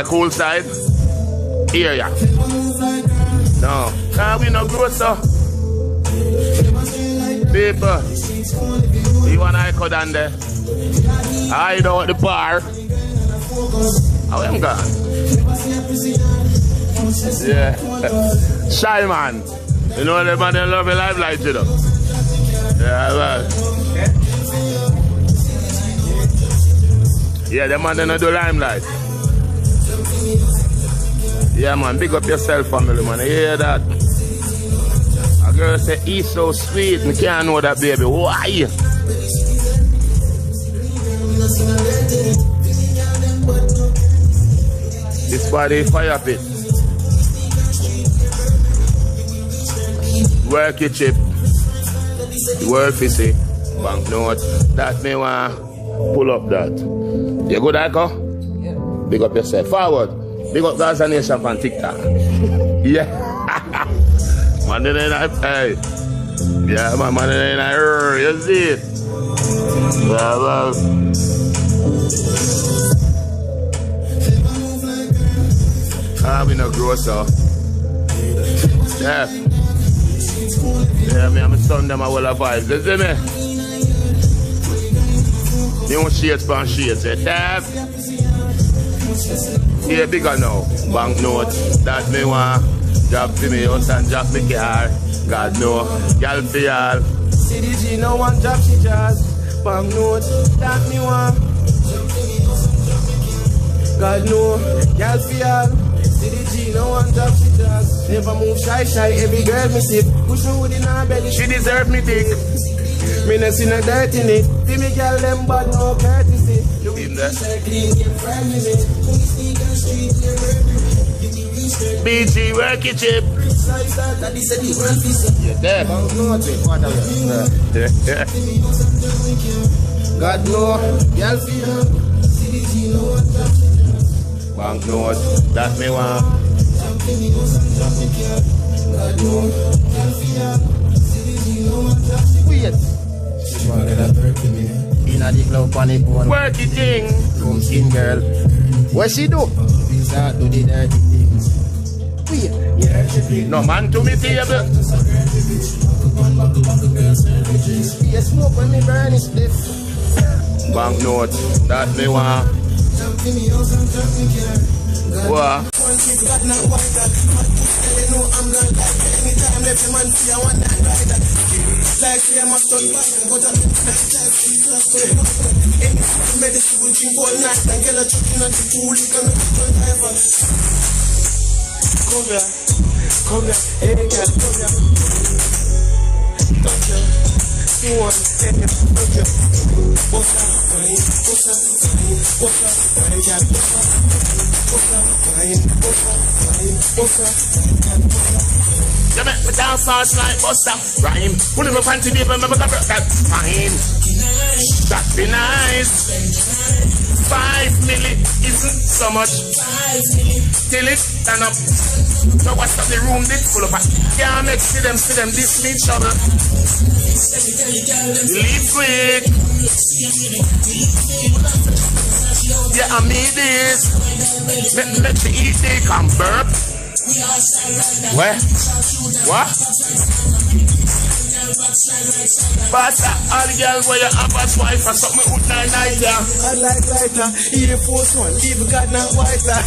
my cool side? Here, yeah. No. Nah, we no grow, so. People. You want I cut on there? I know the bar. How am gone? Yeah. Shy man. You know the man in love a life like you know. Yeah, man. Yeah, the man in the limelight. Yeah, man, big up yourself, family, man. You hear that? A girl say, he's so sweet. I can't know that, baby. Why? This body fire pit. Work your chip. Work you see. Banknote. That me want pull up that. You good, Iko? Yeah. Big up yourself. Forward. Big up Gaza Nation on TikTok. Yeah. Man, it ain't hey. Yeah, man, it ain't you see it. Yeah, man. We no grow, so. Yeah. Yeah, me and my son, them are well of vibes. You see me? You want shades for shades, eh? Dab. Yeah, bigger now. Banknote. That me want. Job for me house and job me car. God know. Girl for y'all. CDG no one job she jazz. Banknote. That me want. God know. Girl for y'all. CDG no one job she jazz. Never move shy. Every girl me see. Push me with in her belly. She deserve me dick. Me no see no dirt in it. See me girl them bad no courtesy. You in there? BG work your chip. You're there. God know. Girl feel. Banknote. That me want. Wait. Work it thing. Come in, girl. What she do? Start do the dirty things. No man to me table. Yes, smoke when me burn is stiff. Banknote. That me want. What? Come here, hey girl, come here. Touch her. You want to take it, touch her. Bossa, wine, bossa, wine, bossa, wine, girl, bossa, wine, bossa, wine, bossa, bossa. You make me dance fast like bossa, rhyme. Put in my panty deep and make me break that fine. That be nice. 5 milli isn't so much. 5 milli till it stand up. So what's up the room this full of can't make see them this me trouble. Leave quick. Yeah, I mean this. Let me eat they come burp. Where? What? But all the girls where you have a wife or something with night, yeah. I like lighter, eat the first one, leave God not whiter.